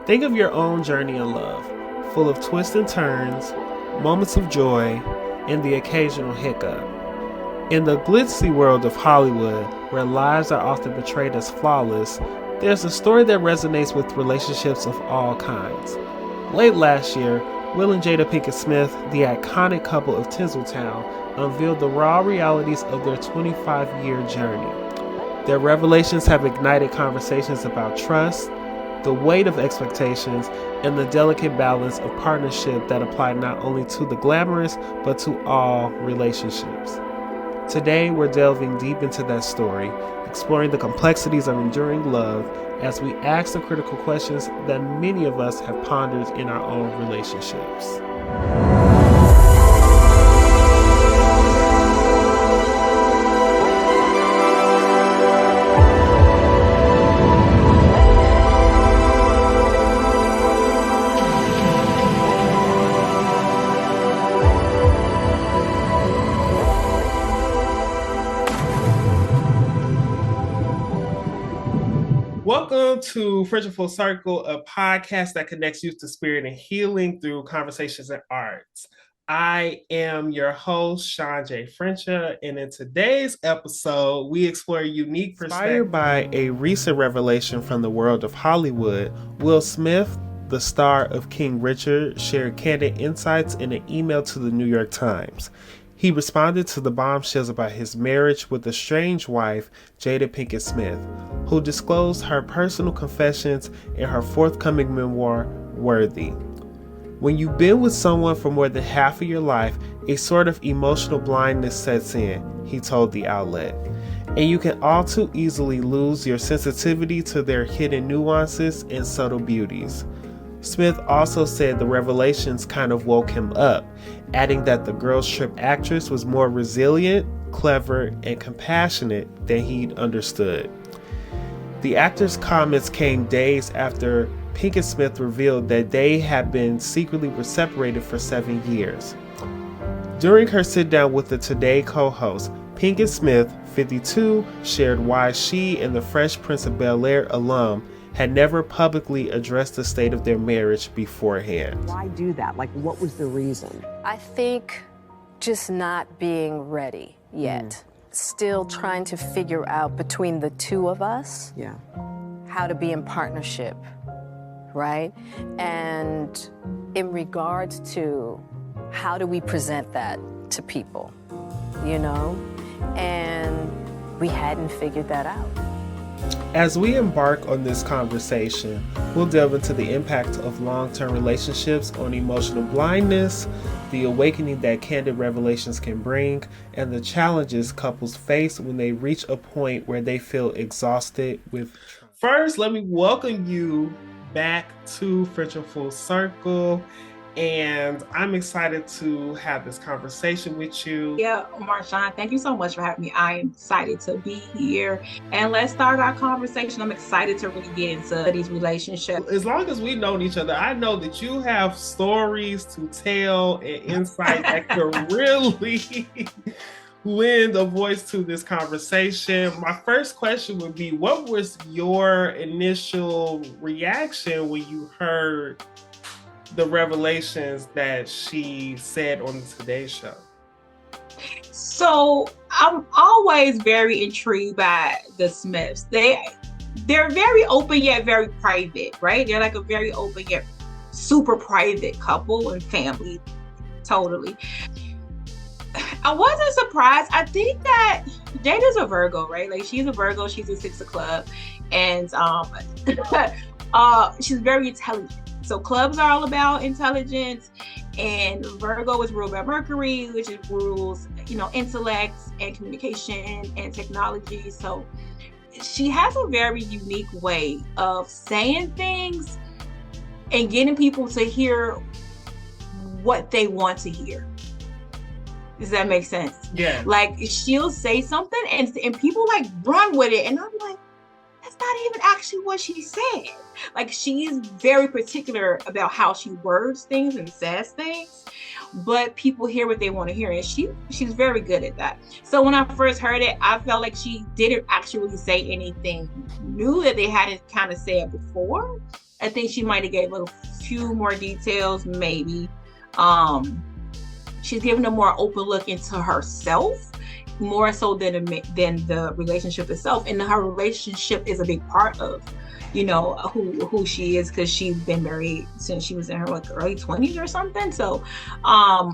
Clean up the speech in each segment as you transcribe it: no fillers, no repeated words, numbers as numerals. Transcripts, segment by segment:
Think of your own journey in love, full of twists and turns, moments of joy, and the occasional hiccup. In the glitzy world of Hollywood, where lives are often portrayed as flawless, there's a story that resonates with relationships of all kinds. Late last year, Will and Jada Pinkett-Smith, the iconic couple of Tinseltown, unveiled the raw realities of their 25-year journey. Their revelations have ignited conversations about trust, the weight of expectations, and the delicate balance of partnership that apply not only to the glamorous, but to all relationships. Today, we're delving deep into that story, exploring the complexities of enduring love as we ask the critical questions that many of us have pondered in our own relationships. Welcome to Friendship Full Circle, a podcast that connects youth to spirit and healing through conversations and arts. I am your host, Sean J. Frencha, and in today's episode, we explore a unique perspective. Inspired by a recent revelation from the world of Hollywood, Will Smith, the star of King Richard, shared candid insights in an email to the New York Times. He responded to the bombshells about his marriage with a strange wife, Jada Pinkett-Smith, who disclosed her personal confessions in her forthcoming memoir, Worthy. When you've been with someone for more than half of your life, a sort of emotional blindness sets in, he told the outlet, and you can all too easily lose your sensitivity to their hidden nuances and subtle beauties. Smith also said the revelations kind of woke him up, adding that the Girls Trip actress was more resilient, clever, and compassionate than he'd understood. The actor's comments came days after Pinkett-Smith revealed that they had been secretly separated for 7 years. During her sit-down with the Today co-host, Pinkett-Smith, 52, shared why she and the Fresh Prince of Bel-Air alum had never publicly addressed the state of their marriage beforehand. Why do that? Like, what was the reason? I think just not being ready yet. Still trying to figure out between the two of us how to be in partnership, right? And in regards to how do we present that to people, you know? And we hadn't figured that out. As we embark on this conversation, we'll delve into the impact of long-term relationships on emotional blindness, the awakening that candid revelations can bring, and the challenges couples face when they reach a point where they feel exhausted with. First, let me welcome you back to Friendship Full Circle. And I'm excited to have this conversation with you. Yeah, Marshawn, thank you so much for having me. I am excited to be here. And let's start our conversation. I'm excited to really get into these relationships. As long as we've known each other, I know that you have stories to tell and insight that could really lend a voice to this conversation. My first question would be, what was your initial reaction when you heard the revelations that she said on the Today Show? So I'm always very intrigued by the Smiths. They're very open yet very private, right? They're like a very open yet super private couple and family, totally. I wasn't surprised. I think that Jada's a Virgo, right? Like she's a Virgo, she's a 6 of club, and she's very intelligent. So clubs are all about intelligence, and Virgo is ruled by Mercury, which is rules, intellect and communication and technology. So she has a very unique way of saying things and getting people to hear what they want to hear. Does that make sense? Yeah. Like she'll say something and people like run with it, and I'm like, that's not even actually what she said. Like she's very particular about how she words things and says things, but people hear what they want to hear, and she's very good at that. So when I first heard it, I felt like she didn't actually say anything new that they hadn't kind of said before. I think she might have gave a few more details, maybe. She's given a more open look into herself, more so than the relationship itself. And her relationship is a big part of, who she is, because she's been married since she was in her early 20s or something. So I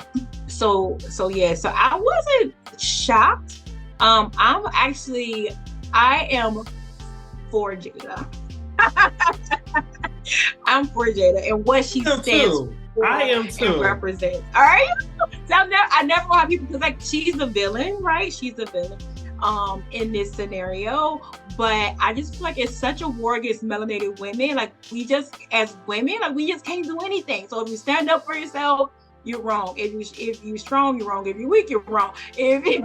wasn't shocked. I am for Jada. I'm for Jada and what she stands for. I am too. And represents. All right. So I never know how people, because she's a villain, right? She's a villain in this scenario. But I just feel like it's such a war against melanated women. Like, we just, as women, we just can't do anything. So if you stand up for yourself, you're wrong. If you're strong, you're wrong. If you're weak, you're wrong. If you're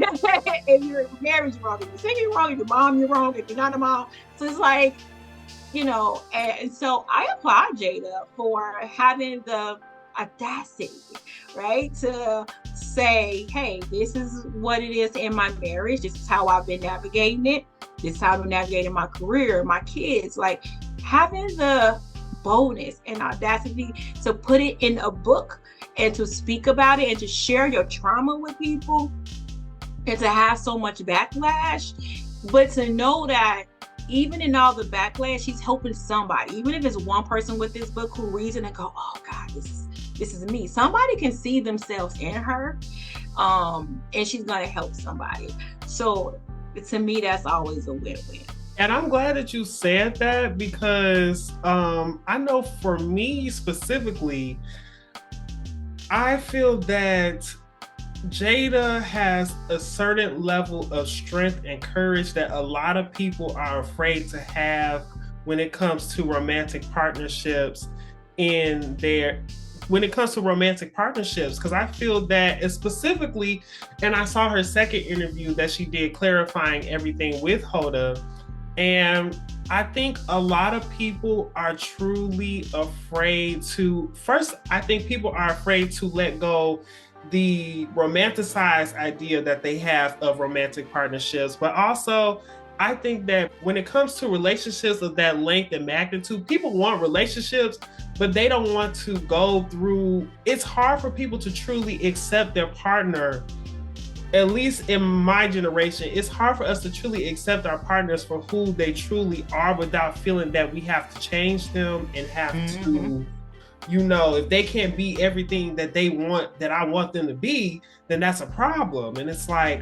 married, you're wrong. If you're single, you're wrong. If you're mom, you're wrong. If you're not a mom. So it's like, and so I applaud Jada for having the audacity, right, to say, hey, this is what it is in my marriage. This is how I've been navigating it. This is how I've been navigating my career, my kids. Like, having the boldness and audacity to put it in a book and to speak about it and to share your trauma with people and to have so much backlash, but to know that even in all the backlash, she's helping somebody. Even if it's one person with this book who reads it and go, oh God, this is me. Somebody can see themselves in her, and she's gonna help somebody. So to me, that's always a win-win. And I'm glad that you said that, because I know for me specifically, I feel that Jada has a certain level of strength and courage that a lot of people are afraid to have when it comes to romantic partnerships because I feel that it's specifically, and I saw her second interview that she did clarifying everything with Hoda, and I think a lot of people are truly afraid to, I think people are afraid to let go the romanticized idea that they have of romantic partnerships. But also, I think that when it comes to relationships of that length and magnitude, people want relationships, but they don't want to go through, it's hard for people to truly accept their partner. At least in my generation, it's hard for us to truly accept our partners for who they truly are without feeling that we have to change them and have to, if they can't be everything that they want, that I want them to be, then that's a problem. And it's like,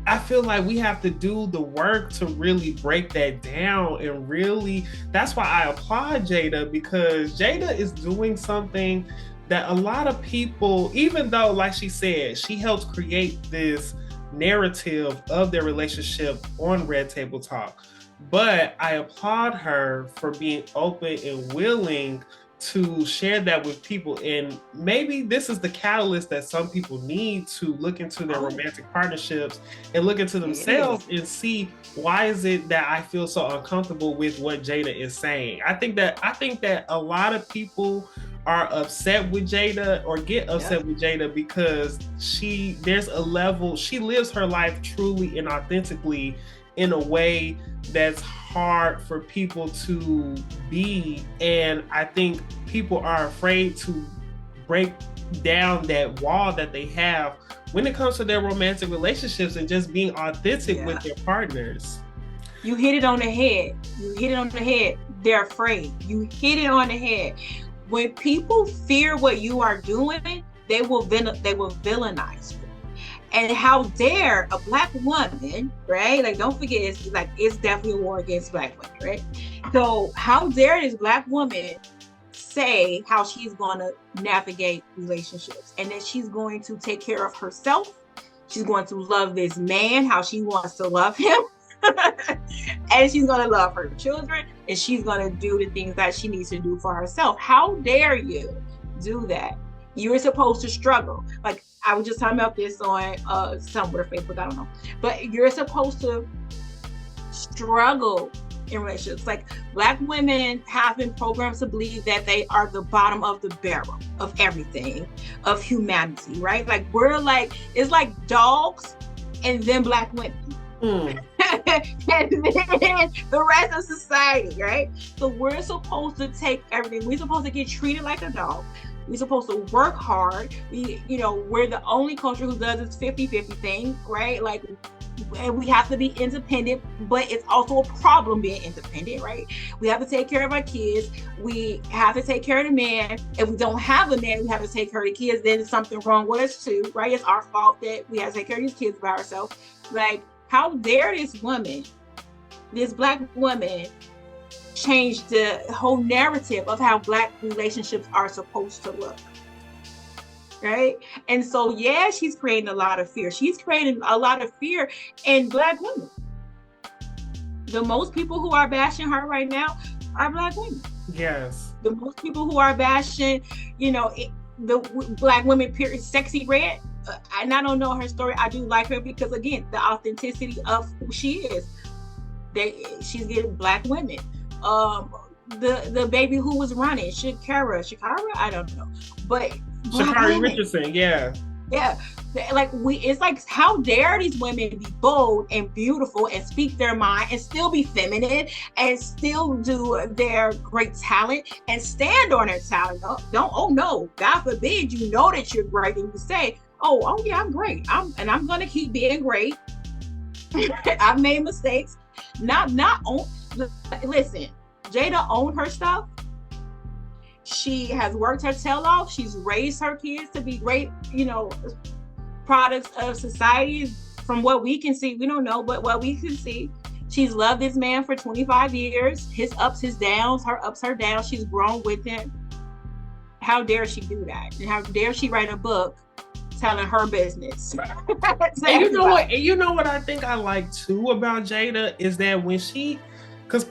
I feel like we have to do the work to really break that down, and really, that's why I applaud Jada, because Jada is doing something that a lot of people, even though, like she said, she helps create this narrative of their relationship on Red Table Talk. But I applaud her for being open and willing to share that with people. And maybe this is the catalyst that some people need to look into their romantic partnerships and look into themselves and see, why is it that I feel so uncomfortable with what Jada is saying? I think that a lot of people are upset with Jada or get upset with Jada because there's a level, she lives her life truly and authentically in a way that's hard for people to be. And I think people are afraid to break down that wall that they have when it comes to their romantic relationships and just being authentic with their partners. You hit it on the head. They're afraid. You hit it on the head. When people fear what you are doing, they will villainize you. And how dare a Black woman, right? Like, don't forget, it's definitely a war against Black women, right? So how dare this Black woman say how she's going to navigate relationships, and that she's going to take care of herself. She's going to love this man how she wants to love him. And she's going to love her children, and she's going to do the things that she needs to do for herself. How dare you do that? You're supposed to struggle. Like, I was just talking about this on somewhere, Facebook, I don't know. But you're supposed to struggle in relationships. Like, Black women have been programmed to believe that they are the bottom of the barrel of everything, of humanity, right? Like, it's like dogs and then Black women. and then the rest of society, right? So we're supposed to take everything. We're supposed to get treated like a dog. We're supposed to work hard. We're the only culture who does this 50-50 thing, right? Like, and we have to be independent, but it's also a problem being independent, right? We have to take care of our kids. We have to take care of the man. If we don't have a man, we have to take care of the kids. Then there's something wrong with us too, right? It's our fault that we have to take care of these kids by ourselves. Like, how dare this woman, this Black woman, change the whole narrative of how Black relationships are supposed to look, right? And so, yeah, she's creating a lot of fear. She's creating a lot of fear in Black women. The most people who are bashing her right now are Black women. Yes. The most people who are bashing, the Black women, period, Sexy Red. And I don't know her story. I do like her because, again, the authenticity of who she is. She's getting Black women. The baby who was running, Shakara, I don't know, but Sha'Carri Richardson, yeah. Like it's like, how dare these women be bold and beautiful and speak their mind and still be feminine and still do their great talent and stand on their talent? Oh no, God forbid you know that you're great and you say, oh yeah, I'm great. I'm gonna keep being great. I've made mistakes. Listen, Jada owned her stuff. She has worked her tail off. She's raised her kids to be great, products of society. From what we can see, we don't know, but what we can see, she's loved this man for 25 years. His ups, his downs, her ups, her downs. She's grown with him. How dare she do that? And how dare she write a book telling her business? And you know what? And you know what I think I like too about Jada is that when because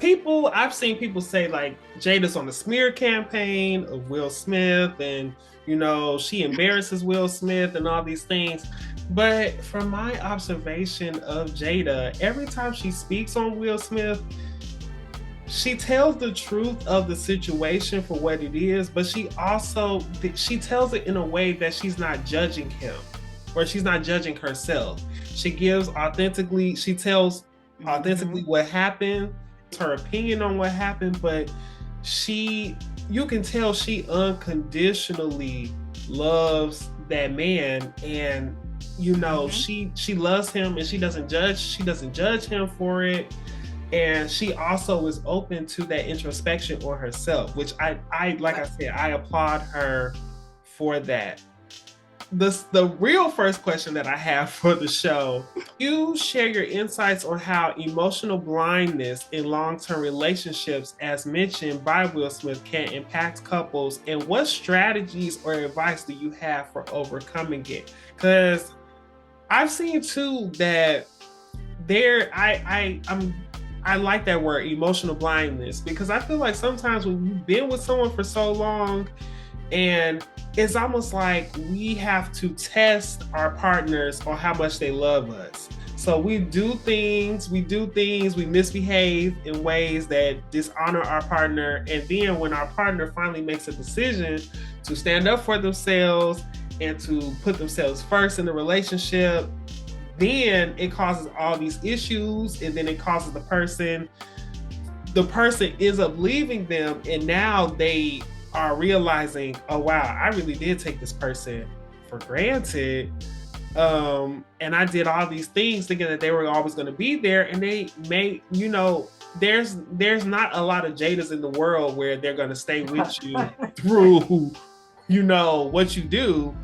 I've seen people say like Jada's on the smear campaign of Will Smith and, she embarrasses Will Smith and all these things. But from my observation of Jada, every time she speaks on Will Smith, she tells the truth of the situation for what it is, but she tells it in a way that she's not judging him or she's not judging herself. She tells authentically what happened, her opinion on what happened, but you can tell she unconditionally loves that man, and she loves him and she doesn't judge him for it. And she also is open to that introspection on herself, which I applaud her for that. The real first question that I have for the show, you share your insights on how emotional blindness in long-term relationships, as mentioned by Will Smith, can impact couples, and what strategies or advice do you have for overcoming it? Because I've seen too that I like that word, emotional blindness, because I feel like sometimes when you've been with someone for so long, and it's almost like we have to test our partners on how much they love us. So we do things, we misbehave in ways that dishonor our partner. And then when our partner finally makes a decision to stand up for themselves and to put themselves first in the relationship, then it causes all these issues, and then it causes the person ends up leaving them, and now they are realizing, oh wow, I really did take this person for granted, and I did all these things thinking that they were always going to be there, and they may, there's not a lot of Jadas in the world where they're going to stay with you through what you do.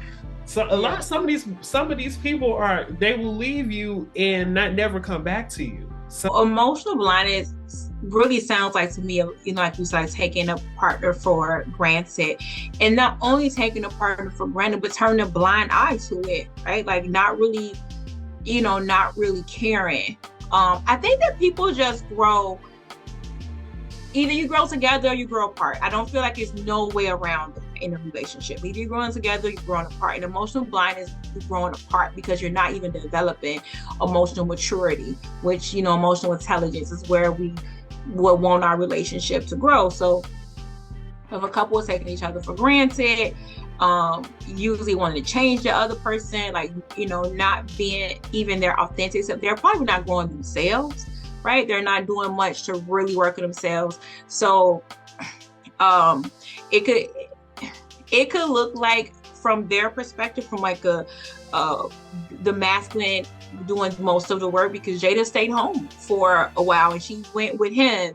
So some of these people they will leave you and never come back to you. So emotional blindness really sounds like to me, like you said, taking a partner for granted, and not only taking a partner for granted, but turning a blind eye to it, right? Like not really caring. I think that people just grow. Either you grow together or you grow apart. I don't feel like there's no way around it in a relationship. Either you're growing together, you're growing apart. And emotional blindness is growing apart because you're not even developing emotional maturity, which, emotional intelligence is where we would want our relationship to grow. So If a couple is taking each other for granted, usually wanting to change the other person, like, you know, not being even their authentic self, they're probably not growing themselves, right? They're not doing much to really work on themselves. So it could look like, from their perspective, from like the masculine doing most of the work, because Jada stayed home for a while and she went with him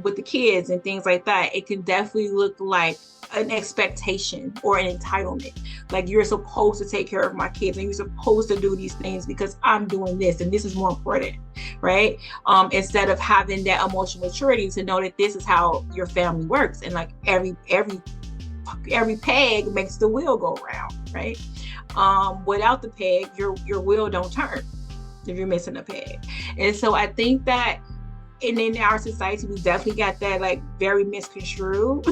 with the kids and things like that. It can definitely look like an expectation or an entitlement. Like, you're supposed to take care of my kids and you're supposed to do these things because I'm doing this and this is more important, right? Instead of having that emotional maturity to know that this is how your family works, and like every peg makes the wheel go round, right? Without the peg, your wheel don't turn if you're missing a peg. And so I think that in our society, we definitely got that like very misconstrued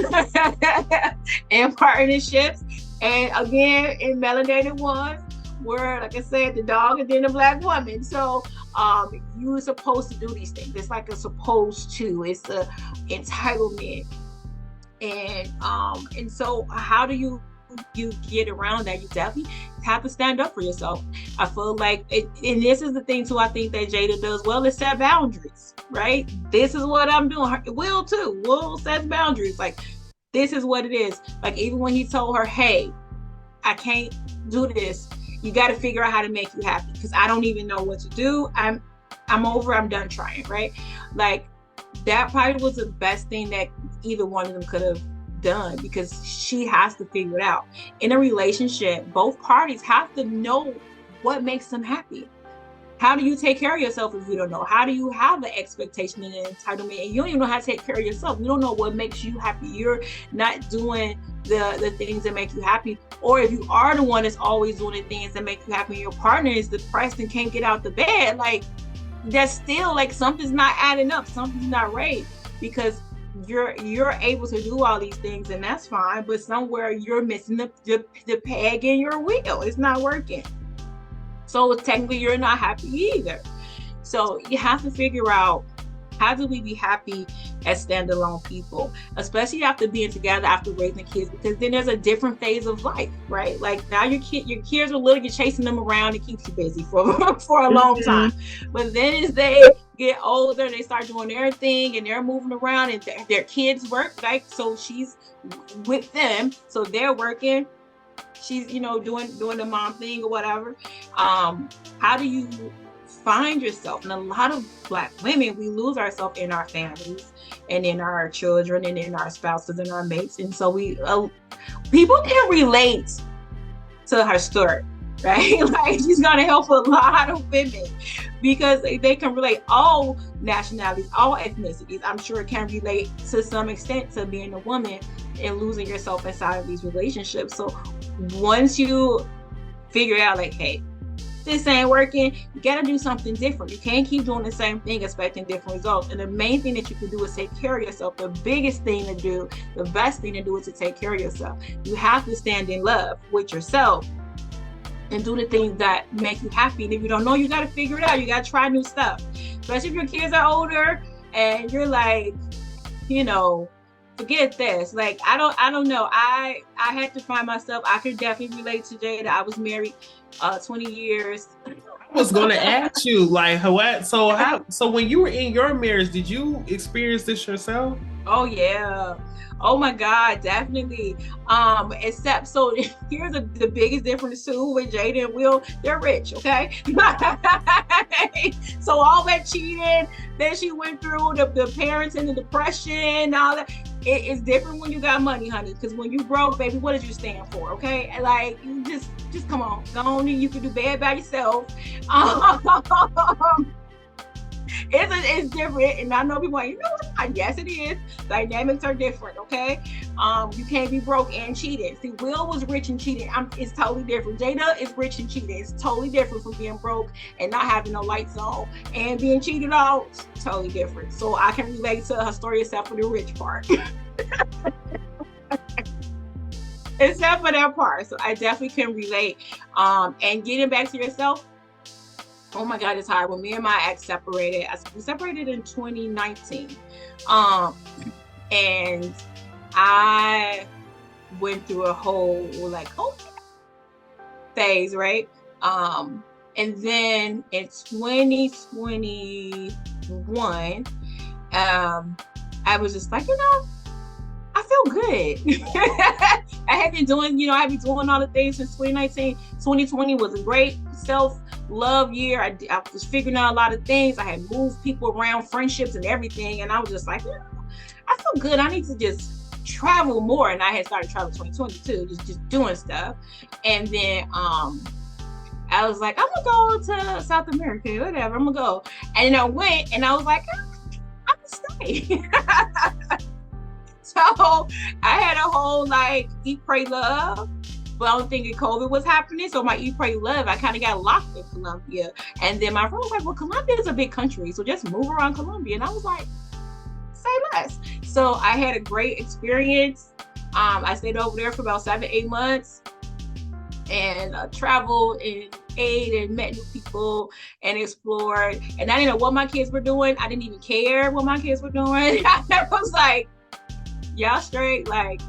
in partnerships. And again, in melanated ones, where, like I said, the dog and then the black woman. So you're supposed to do these things. It's like a supposed to. It's a entitlement. And so how do you get around that? You definitely have to stand up for yourself. I feel like and this is the thing too, I think that Jada does well, is set boundaries, right? This is what I'm doing. Will sets boundaries. Like, this is what it is. Like, even when he told her, hey, I can't do this, you got to figure out how to make you happy, because I don't even know what to do. I'm done trying, right? Like, that probably was the best thing that either one of them could have done, because she has to figure it out. In a relationship, both parties have to know what makes them happy. How do you take care of yourself if you don't know? How do you have an expectation and an entitlement and you don't even know how to take care of yourself? You don't know what makes you happy. You're not doing the things that make you happy. Or if you are the one that's always doing the things that make you happy and your partner is depressed and can't get out the bed, like, that's still like something's not adding up. Something's not right, because you're able to do all these things and that's fine, but somewhere you're missing the peg in your wheel. It's not working. So technically you're not happy either. So you have to figure out, how do we be happy as standalone people, especially after being together, after raising kids, because then there's a different phase of life, right? Like, now your kids are little, you're chasing them around, it keeps you busy for a long time. But then as they get older, they start doing their thing and they're moving around and their kids work, like, so she's with them, so they're working, she's, you know, doing the mom thing or whatever. How do you find yourself? And a lot of Black women, we lose ourselves in our families and in our children and in our spouses and our mates. And so people can relate to her story, right? Like, she's gonna help a lot of women because they can relate, all nationalities, all ethnicities. I'm sure it can relate to some extent to being a woman and losing yourself inside of these relationships. So once you figure out, like, hey, this ain't working, you gotta do something different. You can't keep doing the same thing expecting different results. And the main thing that you can do is take care of yourself. The biggest thing to do, the best thing to do, is to take care of yourself. You have to stand in love with yourself and do the things that make you happy. And if you don't know, you gotta figure it out. You gotta try new stuff, especially if your kids are older and you're like, you know, forget this. Like, I don't know. I had to find myself. I could definitely relate to Jada. I was married 20 years. I was going to ask you, like, what? So when you were in your marriage, did you experience this yourself? Oh yeah. Oh my God, definitely. Except, so here's the biggest difference too with Jada and Will. They're rich, okay? So all that cheating that she went through, the parents and the depression, all that, it's different when you got money, honey. Because when you broke, baby, what did you stand for? Okay, like, you just come on, go on, and you can do bad by yourself. It's different, and I know people are like, you know what? Yes, it is. Dynamics are different, okay? You can't be broke and cheated. See, Will was rich and cheated. It's totally different. Jada is rich and cheated. It's totally different from being broke and not having no lights on and being cheated on. It's totally different. So I can relate to her story except for the rich part. Except for that part. So I definitely can relate. And getting back to yourself, oh my God, it's hard. When me and my ex separated, we separated in 2019. And I went through a whole like phase, right? And then in 2021, I was just like, I feel good. I had been doing, I've been doing all the things since 2019. 2020 was a great self-love year. I was figuring out a lot of things. I had moved people around, friendships and everything. And I was just like, I feel good. I need to just travel more. And I had started traveling 2022, just doing stuff. And then I was like, I'm gonna go to South America, whatever, I'm gonna go. And then I went and I was like, I'm gonna stay. So I had a whole like eat, pray, love. But I don't think COVID was happening. So my eat, pray, love, I kind of got locked in Colombia. And then my friend was like, well, Colombia is a big country, so just move around Colombia. And I was like, say less. So I had a great experience. I stayed over there for about 7-8 months and traveled and ate and met new people and explored. And I didn't know what my kids were doing. I didn't even care what my kids were doing. I was like, y'all straight? Like,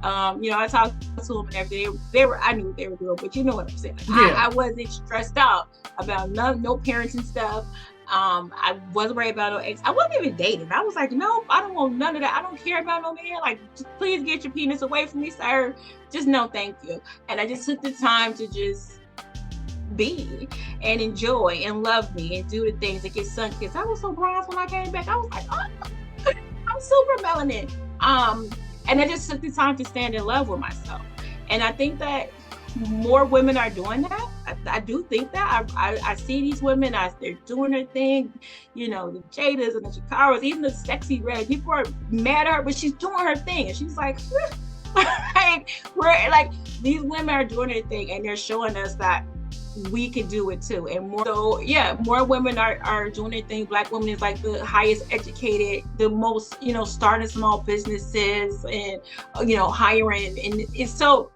I talked to them and everything. I knew what they were doing, but you know what I'm saying. Like, I wasn't stressed out about no parenting stuff. I wasn't worried about no ex. I wasn't even dating. I was like, no, I don't want none of that. I don't care about no man. Like, just please get your penis away from me, sir. Just no, thank you. And I just took the time to just be and enjoy and love me and do the things and get sun kiss. I was so bronze when I came back. I was like, I'm super melanin. And I just took the time to stand in love with myself. And I think that more women are doing that. I do think that. I see these women as they're doing their thing, the Jadas and the Shakaras, even the sexy red. People are mad at her, but she's doing her thing. And she's like, these women are doing their thing and they're showing us that we can do it too. And more women are doing their thing. Black women is like the highest educated, the most, starting small businesses and, hiring. And it's so,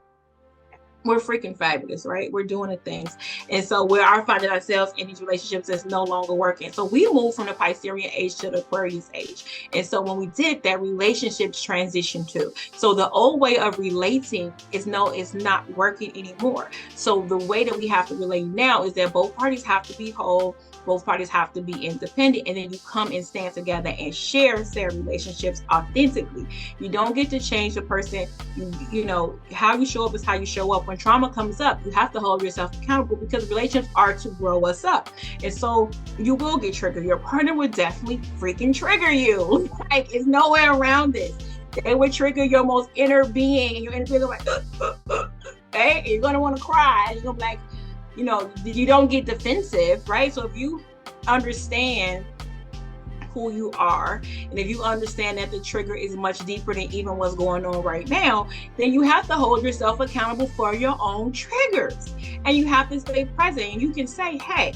we're freaking fabulous, right? We're doing the things. And so we are finding ourselves in these relationships that's no longer working. So we moved from the Piscean age to the Aquarius age. And so when we did that, relationships transitioned too. So the old way of relating is not working anymore. So the way that we have to relate now is that both parties have to be whole. Both parties have to be independent, and then you come and stand together and share said relationships authentically. You don't get to change the person. How you show up is how you show up. When trauma comes up, you have to hold yourself accountable because relationships are to grow us up. And so you will get triggered. Your partner would definitely freaking trigger you. Like, it's nowhere around this. They would trigger your most inner being, and your inner being like, hey, and you're gonna want to cry. And you're gonna be like, you don't get defensive, right? So if you understand who you are, and if you understand that the trigger is much deeper than even what's going on right now, then you have to hold yourself accountable for your own triggers. And you have to stay present. And you can say, hey,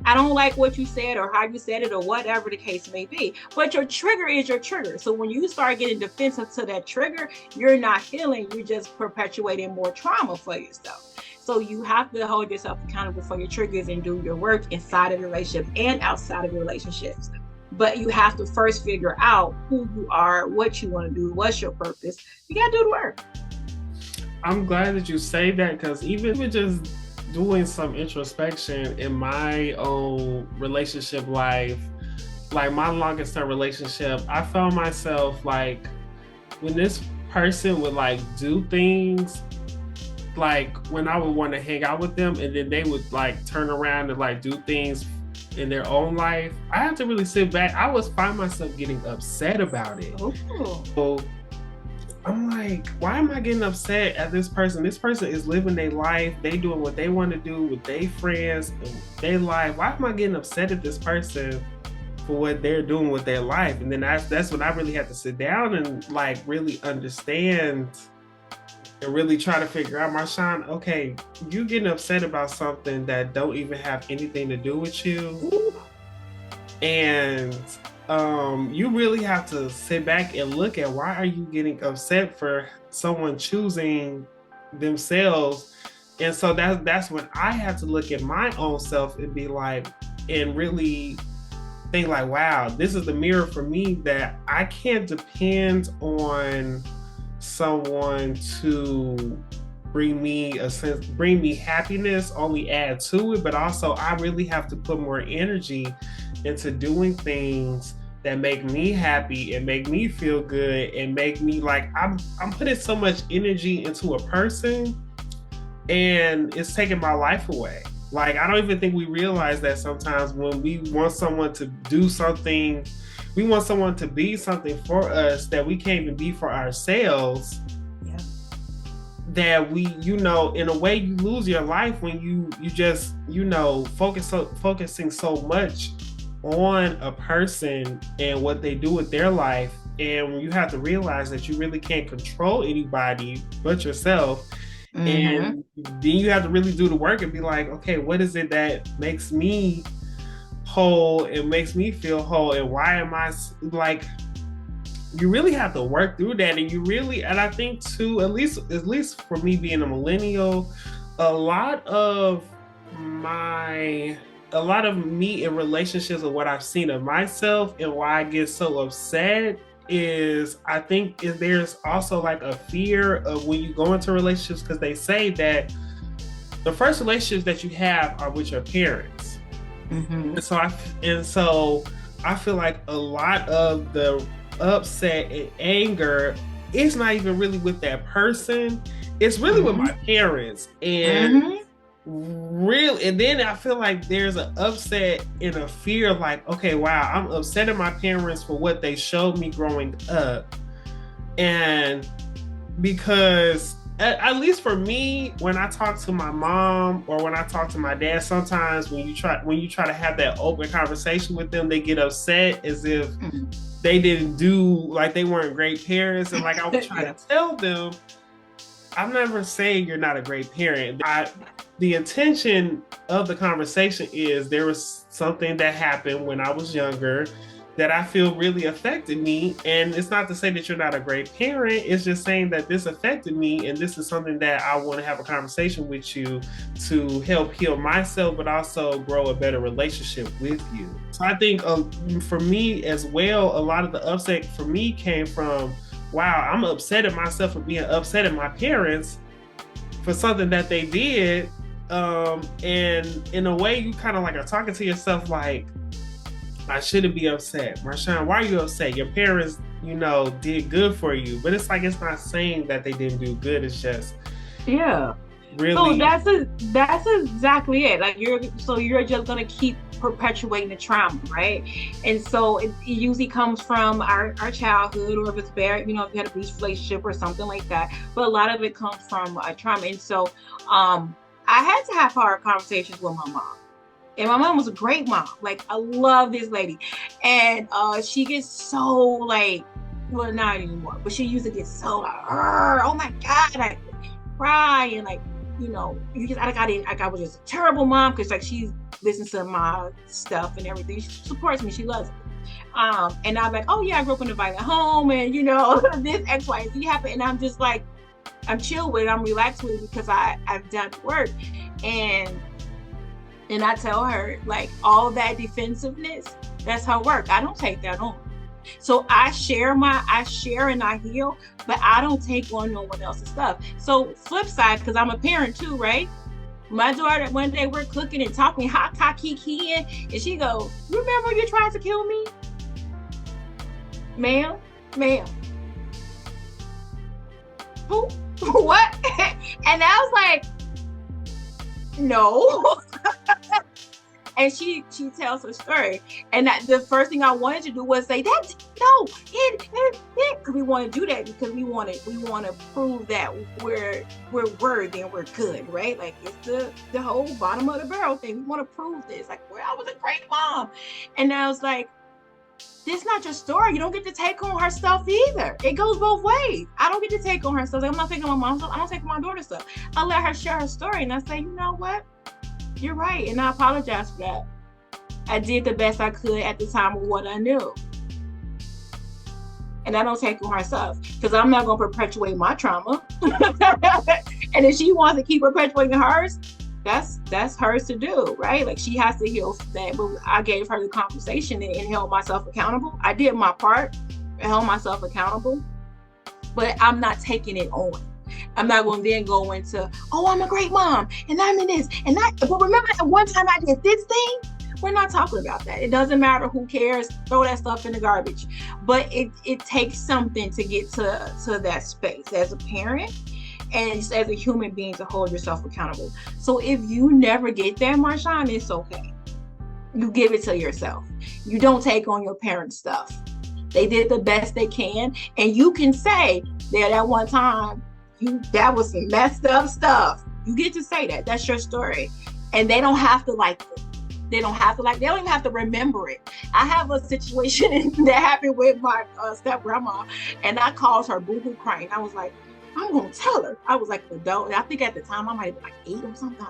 I don't like what you said or how you said it or whatever the case may be. But your trigger is your trigger. So when you start getting defensive to that trigger, you're not healing. You're just perpetuating more trauma for yourself. So you have to hold yourself accountable for your triggers and do your work inside of your relationship and outside of your relationships. But you have to first figure out who you are, what you want to do, what's your purpose. You got to do the work. I'm glad that you say that, because even just doing some introspection in my own relationship life, like my longest term relationship, I found myself like when this person would like do things, like when I would want to hang out with them and then they would like turn around and like do things in their own life, I had to really sit back. I would find myself getting upset about it. So I'm like, why am I getting upset at this person? This person is living their life. They doing what they want to do with their friends and their life. Why am I getting upset at this person for what they're doing with their life? And then that's when I really had to sit down and like really understand and really try to figure out, Marshawn, okay, you getting upset about something that don't even have anything to do with you. And you really have to sit back and look at, why are you getting upset for someone choosing themselves? And so that's when I had to look at my own self and be like, and really think like, wow, this is the mirror for me, that I can't depend on someone to bring me happiness only add to it, but also I really have to put more energy into doing things that make me happy and make me feel good and make me like I'm putting so much energy into a person, and it's taking my life away. Like, I don't even think we realize that sometimes when we want someone to do something, we want someone to be something for us that we can't even be for ourselves. Yeah. That we, in a way, you lose your life when you just, focusing so much on a person and what they do with their life. And you have to realize that you really can't control anybody but yourself. Mm-hmm. And then you have to really do the work and be like, okay, what is it that makes me whole and makes me feel whole, and why am I like, you really have to work through that. And I think too, at least for me being a millennial, a lot of me in relationships of what I've seen of myself and why I get so upset is, I think there's also like a fear of when you go into relationships, because they say that the first relationships that you have are with your parents. Mm-hmm. And so I feel like a lot of the upset and anger is not even really with that person. It's really with my parents. And and then I feel like there's an upset and a fear, like, okay, wow, I'm upset at my parents for what they showed me growing up. And because at least for me, when I talk to my mom or when I talk to my dad, sometimes when you try to have that open conversation with them, they get upset as if they didn't do, like they weren't great parents. And like I was trying to tell them, I'm never saying you're not a great parent. The intention of the conversation is there was something that happened when I was younger that I feel really affected me. And it's not to say that you're not a great parent. It's just saying that this affected me. And this is something that I want to have a conversation with you to help heal myself, but also grow a better relationship with you. So I think for me as well, a lot of the upset for me came from, wow, I'm upset at myself for being upset at my parents for something that they did. And in a way, you kind of like are talking to yourself like, I shouldn't be upset. Marshawn, why are you upset? Your parents, did good for you. But it's like, it's not saying that they didn't do good. It's just, really. So that's exactly it. Like you're just gonna keep perpetuating the trauma, right? And so it usually comes from our childhood, or if it's bad, if you had a abusive relationship or something like that. But a lot of it comes from trauma. And so I had to have hard conversations with my mom. And my mom was a great mom. Like, I love this lady. And she gets so like, well, not anymore, but she used to get so like, oh my God, I cry and like, I was just a terrible mom, because like she listens to my stuff and everything. She supports me. She loves it. And I'm like, oh yeah, I grew up in a violent home, and this X, Y, and Z happened. And I'm just like, I'm chill with it. I'm relaxed with it because I've done work. And I tell her, like, all that defensiveness, that's her work. I don't take that on. So I share and I heal, but I don't take on no one else's stuff. So flip side, because I'm a parent too, right? My daughter, one day we're cooking and talking, hot kiki, and she goes, remember when you tried to kill me? Ma'am? Who? What? And I was like, no. And she tells her story, and the first thing I wanted to do was say that no, because we want to do that because we want to prove that we're worthy and we're good, right? Like it's the whole bottom of the barrel thing. We want to prove this, like, well, I was a great mom, and I was like, this is not your story. You don't get to take on her stuff either. It goes both ways. I don't get to take on her stuff. Like, I'm not taking on my mom's stuff. I don't take on my daughter's stuff. I let her share her story, and I say, you know what? You're right, and I apologize for that. I did the best I could at the time of what I knew. And I don't take on her stuff, because I'm not going to perpetuate my trauma. And if she wants to keep perpetuating hers, that's hers to do, right? Like, she has to heal that. But I gave her the conversation and held myself accountable. I did my part and held myself accountable. but I'm not taking it on. I'm not going to then go into, oh, I'm a great mom and I'm in this and that. But remember that one time I did this thing? We're not talking about that. It doesn't matter, who cares, throw that stuff in the garbage. But it takes something to get to that space as a parent and as a human being to hold yourself accountable. So if you never get there, Marshawn, it's okay. You give it to yourself. You don't take on your parents' stuff. They did the best they can. And you can say that one time, that was some messed up stuff. You get to say that. That's your story. And they don't have to like it. They don't even have to remember it. I have a situation that happened with my step grandma, and I called her boo-boo crying. I was like, I'm going to tell her. I was like an adult. I think at the time I might have been like 8 or something.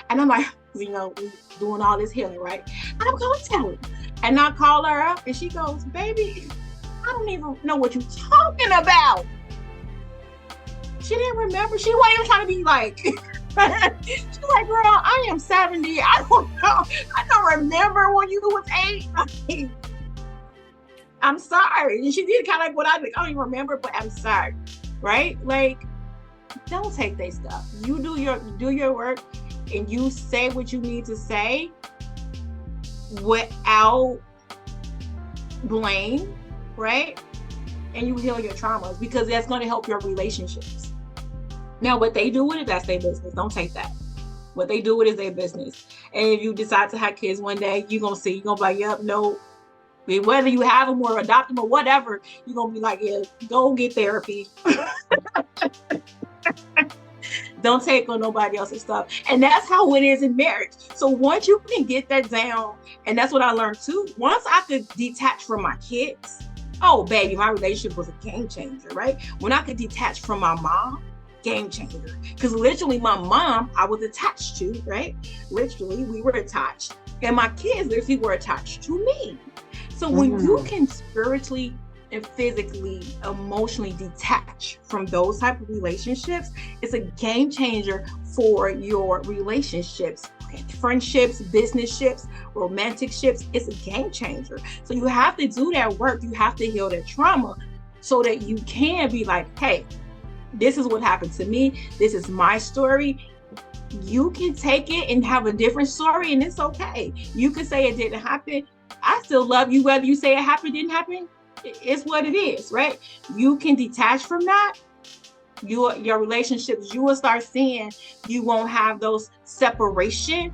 And I'm like, we doing all this healing, right? I'm going to tell her. And I call her up and she goes, baby, I don't even know what you're talking about. She didn't remember. She wasn't even trying to be like, she's like, girl, I am 70. I don't know. I don't remember when you was 8. I'm sorry. And she did kind of like what I don't even remember, but I'm sorry. Right? Like, don't take their stuff. You do your work and you say what you need to say without blame, right? And you heal your traumas, because that's going to help your relationships. Now, what they do with it, that's their business. Don't take that. What they do with it is their business. And if you decide to have kids one day, you're going to see, you're going to be like, yep, no. Whether you have them or adopt them or whatever, you're going to be like, yeah, go get therapy. Don't take on nobody else's stuff. And that's how it is in marriage. So once you can get that down, and that's what I learned too, once I could detach from my kids, oh, baby, my relationship was a game changer, right? When I could detach from my mom, game changer. Because literally my mom, I was attached to, right? Literally, we were attached. And my kids literally were attached to me. So when you can spiritually and physically, emotionally detach from those type of relationships, it's a game changer for your relationships, friendships, business ships, romantic ships. It's a game changer. So you have to do that work. You have to heal that trauma so that you can be like, hey, this is what happened to me. This is my story. You can take it and have a different story, and it's okay. You can say it didn't happen. I still love you, whether you say it happened, didn't happen. It's what it is, right? You can detach from that. Your relationships, you will start seeing you won't have those separation,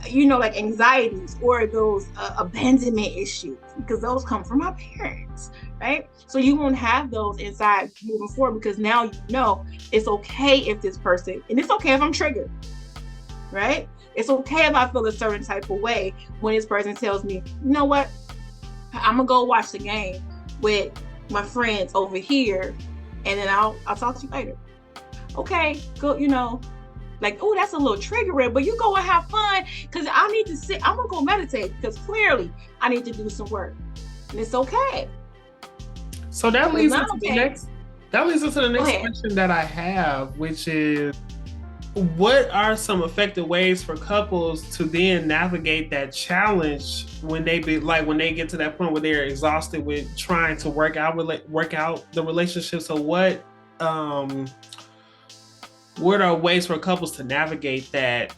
like anxieties or those abandonment issues, because those come from our parents, right? So you won't have those inside moving forward, because now you know it's okay if this person, and it's okay if I'm triggered, right? It's okay if I feel a certain type of way when this person tells me, you know what? I'm gonna go watch the game with my friends over here, and then I'll talk to you later. Okay, go, like, oh, that's a little triggering, but you go and have fun, because I need to sit, I'm gonna go meditate, because clearly I need to do some work, and it's okay. So that leads us to the next question that I have, which is, what are some effective ways for couples to then navigate that challenge when they get to that point where they're exhausted with trying to work out the relationship? So what are ways for couples to navigate that?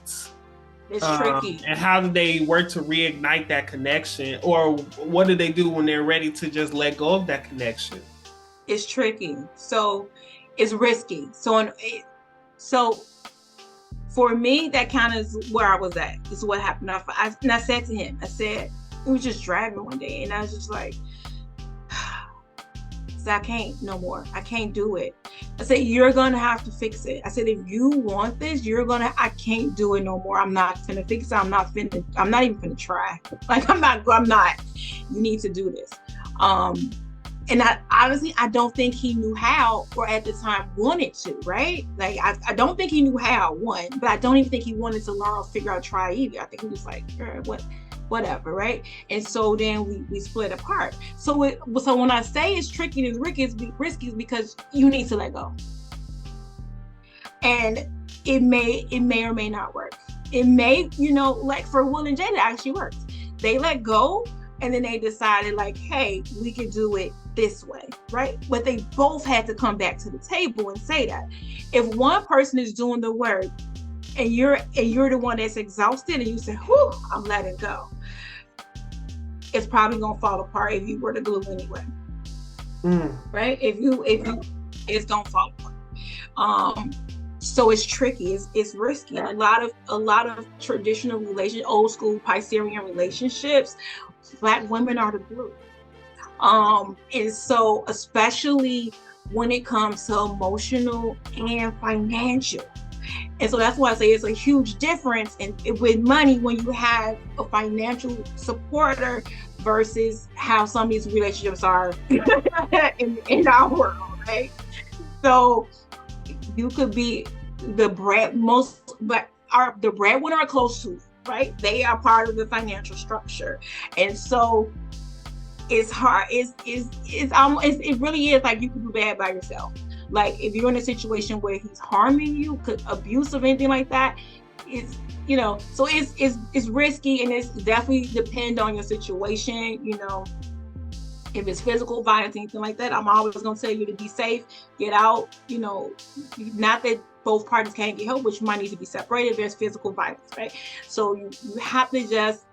It's tricky. And how do they work to reignite that connection? Or what do they do when they're ready to just let go of that connection? It's tricky. So it's risky. So for me, that kind of is where I was at. This is what happened. And I said to him, it was just dragging one day. And I was just like, I can't no more. I can't do it. I said, you're going to have to fix it. I said, if you want this, I can't do it no more. I'm not going to fix it. I'm not even going to try. Like, I'm not. You need to do this. And I don't think he knew how, or at the time wanted to, right? Like, I don't think he knew how, one, but I don't even think he wanted to learn or figure out, try either. I think he was like, whatever, right? And so then we split apart. So when I say it's tricky and risky is because you need to let go. And it may or may not work. It may, like for Will and Jada, it actually worked. They let go, and then they decided like, hey, we could do it this way, right? But they both had to come back to the table and say that. If one person is doing the work and you're the one that's exhausted and you say, whew, I'm letting go, it's probably gonna fall apart if you were to glue anyway. Right? If you it's gonna fall apart. So it's tricky, it's risky. A lot of traditional old school Piscean relationships, Black women are the glue. And so especially when it comes to emotional and financial. And so that's why I say it's a huge difference with money when you have a financial supporter versus how some of these relationships are in our world, right? So you could be the breadwinner are close to, right? They are part of the financial structure. And so it's hard. It really is like you can do bad by yourself. Like if you're in a situation where he's harming you, abusive, anything like that, it's, you know, so it's risky, and it's definitely depend on your situation. You know, if it's physical violence, anything like that, I'm always going to tell you to be safe, get out, you know, not that both parties can't get help, but you might need to be separated if there's physical violence, right? So you have to just,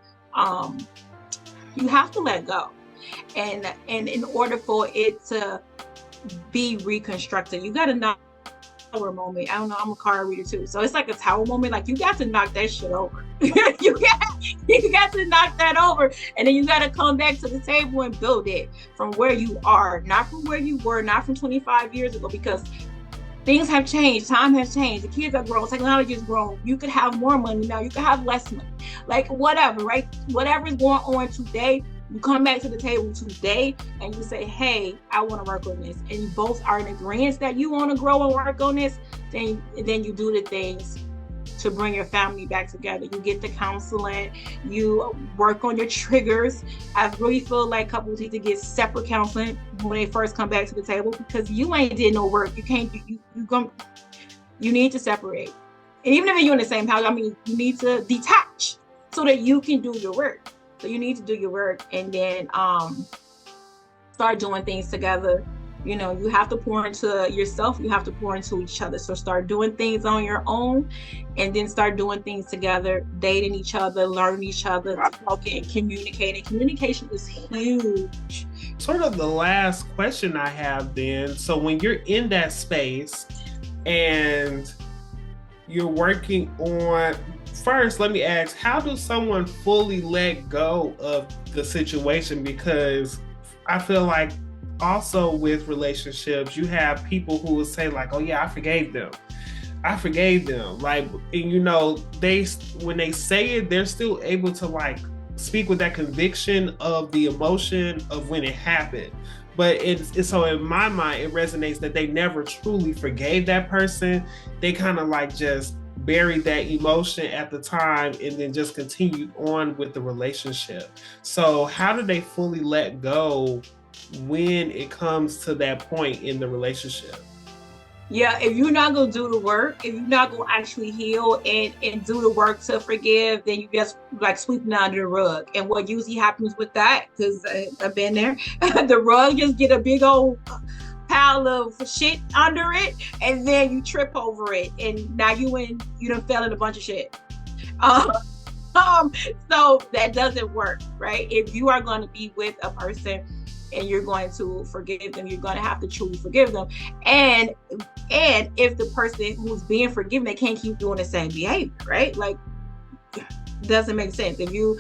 you have to let go. And in order for it to be reconstructed, you got to knock tower moment. I don't know, I'm a card reader too, so it's like a tower moment. Like you got to knock that shit over. you got to knock that over, and then you got to come back to the table and build it from where you are, not from where you were, not from 25 years ago, because things have changed, time has changed, the kids are grown, technology is grown. You could have more money now, you could have less money, like whatever, right? Whatever is going on today, you come back to the table today and you say, hey, I want to work on this. And you both are in agreement that you want to grow and work on this. Then you do the things to bring your family back together. You get the counseling, you work on your triggers. I really feel like couples need to get separate counseling when they first come back to the table, because you ain't did no work. You can't, you need to separate. And even if you're in the same house, I mean, you need to detach so that you can do your work. So you need to do your work and then start doing things together. You know, you have to pour into yourself, you have to pour into each other. So start doing things on your own and then start doing things together, dating each other, learning each other, talking, communicating. Communication is huge. Sort of the last question I have then, so when you're in that space and you're working on, first, let me ask, how does someone fully let go of the situation? Because I feel like also with relationships, you have people who will say like, oh yeah, I forgave them. Like, and you know, when they say it, they're still able to like speak with that conviction of the emotion of when it happened. But it's so in my mind, it resonates that they never truly forgave that person. They kind of like just buried that emotion at the time and then just continued on with the relationship. So how do they fully let go when it comes to that point in the relationship? Yeah, if you're not going to do the work, if you're not going to actually heal and do the work to forgive, then you just like sweeping under the rug. And what usually happens with that, because I've been there, the rug just get a big old pile of shit under it, and then you trip over it, and now you done fell in a bunch of shit. So that doesn't work, right? If you are going to be with a person and you're going to forgive them, you're going to have to truly forgive them. And if the person who's being forgiven, they can't keep doing the same behavior, right? Like, doesn't make sense. If you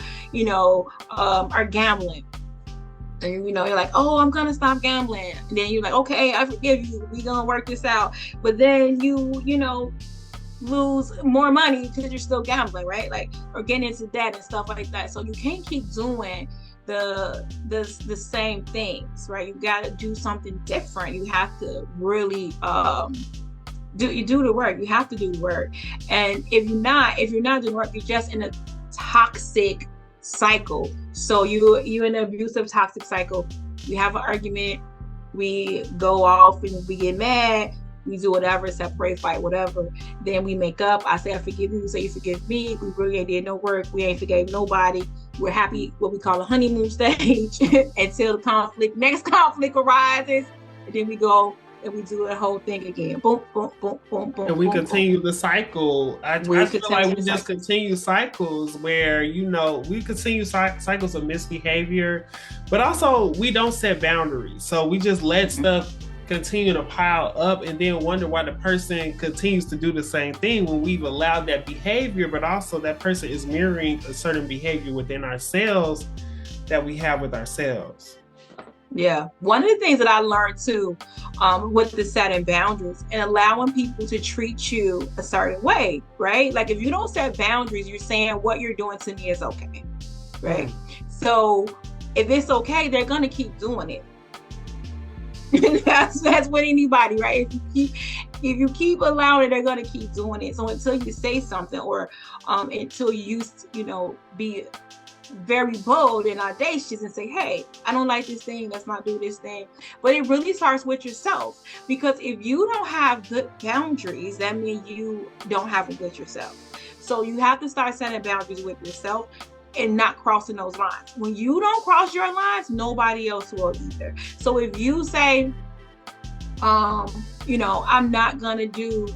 are gambling, and you're like, oh, I'm gonna stop gambling, and then you're like, okay, I forgive you, we're gonna work this out, but then you lose more money because you're still gambling, right? Like, or getting into debt and stuff like that. So you can't keep doing the same things, right? You got to do something different. You have to really do the work. You have to do the work. And if you're not doing work, you're just in a toxic cycle. So you're in an abusive, toxic cycle. We have an argument, we go off and we get mad, We do whatever, separate, fight, whatever. Then we make up. I say I forgive you, you say you forgive me. We really ain't did no work. We ain't forgave nobody. We're happy, what we call a honeymoon stage, until the next conflict arises. And then we go and we do the whole thing again. Boom, boom, boom, boom, boom. And we boom, continue boom. the cycle. I feel like we just continue cycles where, we continue cycles of misbehavior, but also we don't set boundaries. So we just let stuff continue to pile up and then wonder why the person continues to do the same thing when we've allowed that behavior, but also that person is mirroring a certain behavior within ourselves that we have with ourselves. Yeah. One of the things that I learned too, with the setting boundaries and allowing people to treat you a certain way, right? Like if you don't set boundaries, you're saying what you're doing to me is okay, right? So if it's okay, they're going to keep doing it. that's with anybody, right? If you keep allowing it, they're going to keep doing it. So until you say something or until you be very bold and audacious and say, hey, I don't like this thing, let's not do this thing. But it really starts with yourself, because if you don't have good boundaries, that means you don't have a good yourself. So you have to start setting boundaries with yourself and not crossing those lines. When you don't cross your lines, nobody else will either. So if you say, I'm not gonna do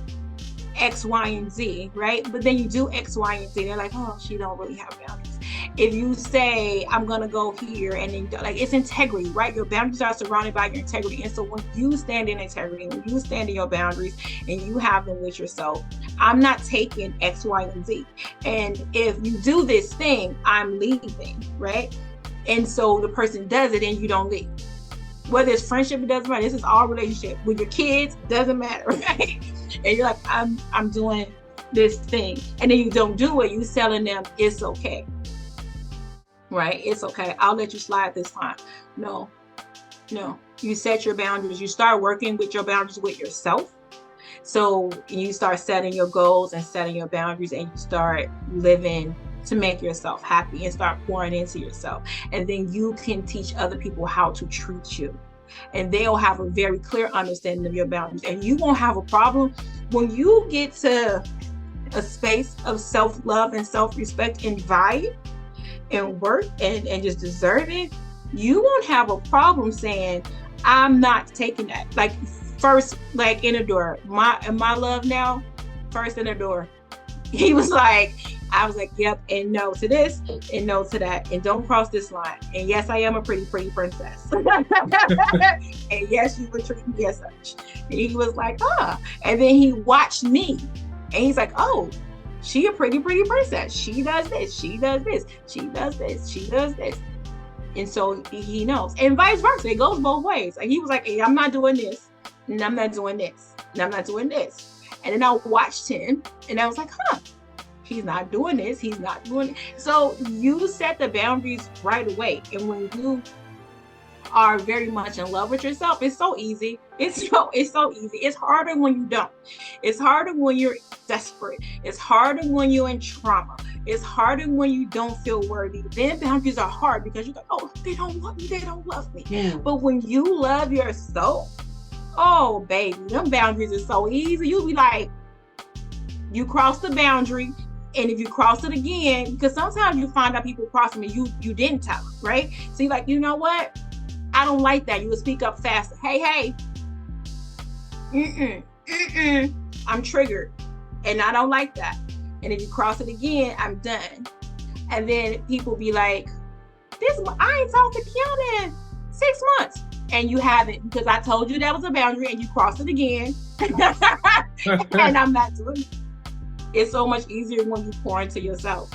X, Y, and Z, right? But then you do X, Y, and Z, they're like, oh, she don't really have boundaries. If you say, I'm going to go here, and then it's integrity, right? Your boundaries are surrounded by your integrity. And so when you stand in integrity, when you stand in your boundaries and you have them with yourself, I'm not taking X, Y, and Z. And if you do this thing, I'm leaving, right? And so the person does it and you don't leave. Whether it's friendship, it doesn't matter. This is all relationship. With your kids, doesn't matter, right? And you're like, I'm doing this thing. And then you don't do it. You telling them it's okay. Right? It's okay. I'll let you slide this time. No. You set your boundaries. You start working with your boundaries with yourself. So you start setting your goals and setting your boundaries, and you start living to make yourself happy and start pouring into yourself. And then you can teach other people how to treat you. And they'll have a very clear understanding of your boundaries. And you won't have a problem when you get to a space of self-love and self-respect and value and work and just deserve it. You won't have a problem saying, I'm not taking that. Like first, like in the door, my love now, first in the door, he was like, I was like, yep, and no to this, and no to that, and don't cross this line. And yes, I am a pretty princess. And yes, you would treat me as such. And he was like, and then he watched me, and he's like, oh, she a pretty princess. She does this, she does this, she does this, she does this. And so he knows, and vice versa. It goes both ways. Like he was like, hey, I'm not doing this, and I'm not doing this, and I'm not doing this. And then I watched him, and I was like, he's not doing this, he's not doing it. So you set the boundaries right away. And when you are very much in love with yourself, it's so easy. It's so easy. It's harder when you don't. It's harder when you're desperate. It's harder when you're in trauma. It's harder when you don't feel worthy. Then boundaries are hard because you're like, oh, they don't want me, they don't love me. Yeah. But when you love yourself, oh baby, them boundaries are so easy. You'll be like, you cross the boundary, and if you cross it again, because sometimes you find out people crossing and you didn't tell them, right? So you're like, you know what? I don't like that. You would speak up faster. Hey, I'm triggered, and I don't like that. And if you cross it again, I'm done. And then people be like, I ain't talked to Qiana in 6 months. And you haven't, because I told you that was a boundary and you crossed it again. And I'm not doing it. It's so much easier when you pour into yourself.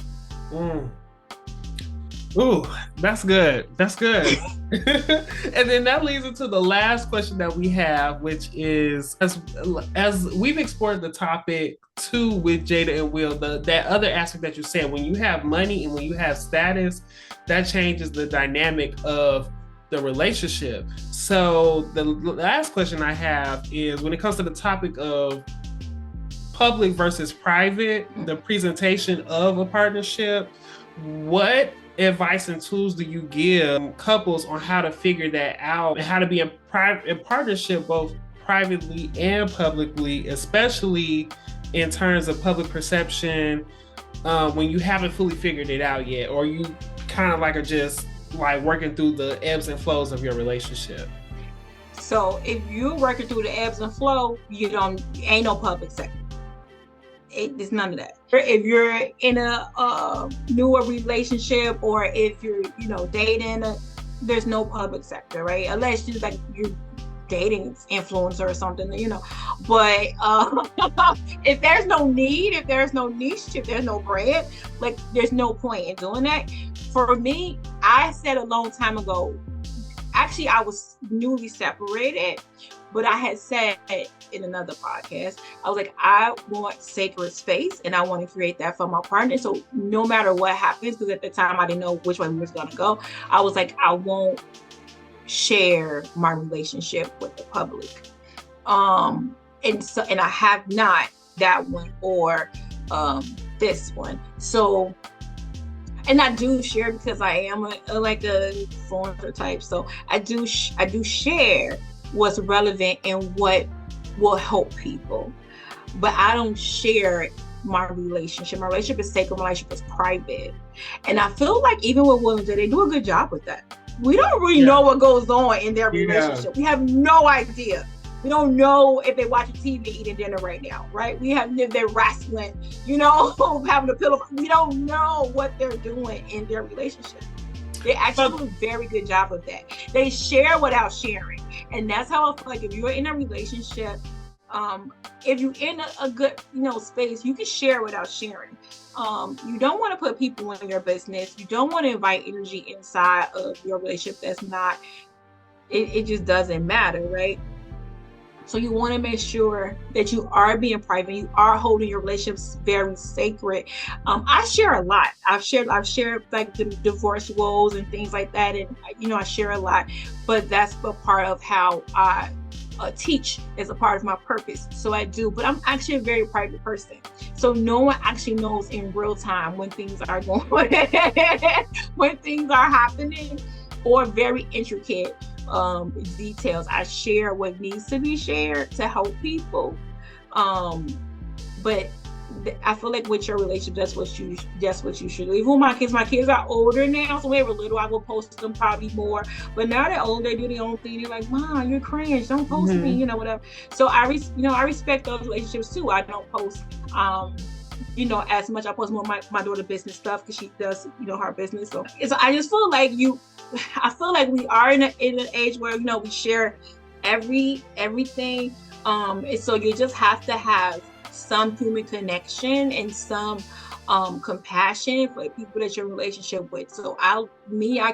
Ooh, that's good. That's good. And then that leads into the last question that we have, which is, as we've explored the topic too with Jada and Will, that other aspect that you said, when you have money and when you have status, that changes the dynamic of the relationship. So the last question I have is, when it comes to the topic of public versus private, the presentation of a partnership, what advice and tools do you give couples on how to figure that out and how to be in partnership, both privately and publicly, especially in terms of public perception, when you haven't fully figured it out yet, or you kind of like are just like working through the ebbs and flows of your relationship? So if you're working through the ebbs and flow, ain't no public sector. It's none of that. If you're in a newer relationship, or if you're, dating, there's no public sector, right? Unless you're dating influencer or something, But if there's no need, if there's no niche, if there's no brand, like there's no point in doing that. For me, I said a long time ago, actually I was newly separated, but I had said in another podcast, I was like, I want sacred space and I want to create that for my partner. So no matter what happens, because at the time I didn't know which way we was gonna go, I was like, I won't share my relationship with the public. And I have not that one or this one. So, and I do share because I am a influencer type. So I do share what's relevant and what will help people, but I don't share my relationship. My relationship is sacred. My relationship is private, and I feel like even with women, they do a good job with that. We don't really know what goes on in their relationship. We have no idea. We don't know if they're watching TV eating dinner right now, right? We have if they're wrestling, having a pillow. We don't know what they're doing in their relationship. They actually do a very good job of that. They share without sharing. And that's how I feel like if you're in a relationship, if you're in a good, space, you can share without sharing. You don't want to put people in your business. You don't want to invite energy inside of your relationship that's not, it just doesn't matter, right? So you want to make sure that you are being private, you are holding your relationships very sacred. I share a lot. I've shared like the divorce woes and things like that, and I share a lot. But that's a part of how I teach, as a part of my purpose. So I do. But I'm actually a very private person. So no one actually knows in real time when things are going, when things are happening, or very intricate details. I share what needs to be shared to help people, but I feel like with your relationship, that's what you should do. Even with my kids are older now, so when they were little, I would post them probably more, but now they're older, they do their own thing. They're like, Mom, you're cringe, don't post me, whatever. So I respect those relationships too. I don't post as much. I post more my daughter business stuff because she does her business. So I just feel like we are in an age where we share everything, and so you just have to have some human connection and some compassion for people that you're in relationship with. So I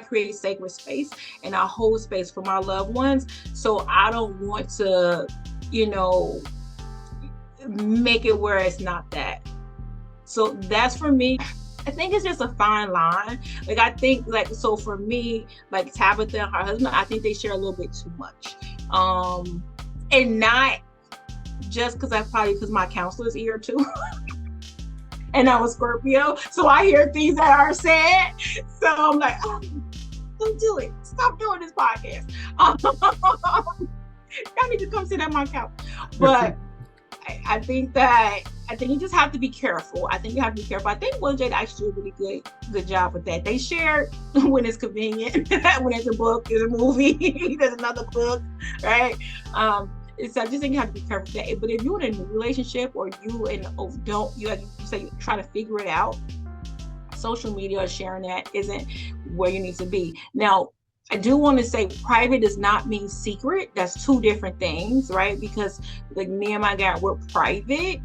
create sacred space and I hold space for my loved ones. So I don't want to make it where it's not that. So that's for me. I think it's just a fine line. Like, I think, so for me, like Tabitha and her husband, I think they share a little bit too much. And not just because my counselor's here too. And I'm a Scorpio, so I hear things that are said. So I'm like, don't do it. Stop doing this podcast. Y'all need to come sit at my couch. But I think you just have to be careful. I think you have to be careful. I think Will Jada actually do a really good job with that. They share when it's convenient. When there's a book, there's a movie, there's another book, right? So I just think you have to be careful with that. But if you're in a new relationship, or you try to figure it out, social media or sharing that isn't where you need to be. Now, I do want to say private does not mean secret. That's two different things, right? Because like me and my guy, we're private.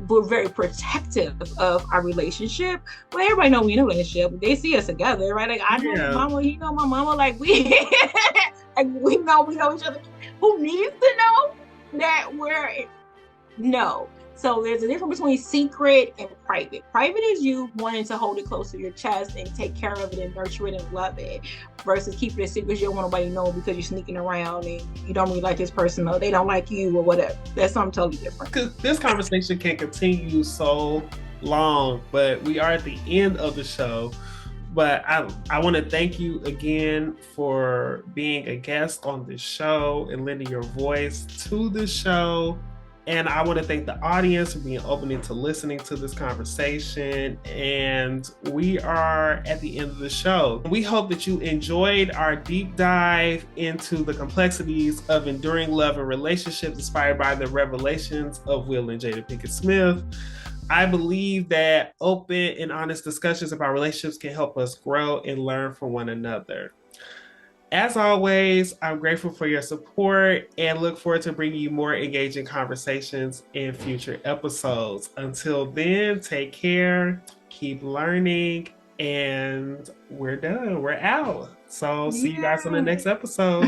We're very protective of our relationship. Well, everybody know we in a relationship. They see us together, right? Like I know my mama, he know my mama. Like we know each other. Who needs to know that no. So there's a difference between secret and private. Private is you wanting to hold it close to your chest and take care of it and nurture it and love it, versus keeping it secret because you don't want nobody to know because you're sneaking around and you don't really like this person or they don't like you or whatever. That's something totally different. Because this conversation can continue so long, but we are at the end of the show. But I want to thank you again for being a guest on this show and lending your voice to the show. And I want to thank the audience for being open to listening to this conversation. And we are at the end of the show. We hope that you enjoyed our deep dive into the complexities of enduring love and relationships inspired by the revelations of Will and Jada Pinkett-Smith. I believe that open and honest discussions about relationships can help us grow and learn from one another. As always, I'm grateful for your support and look forward to bringing you more engaging conversations in future episodes. Until then, take care, keep learning, and we're done. We're out. So see you guys on the next episode.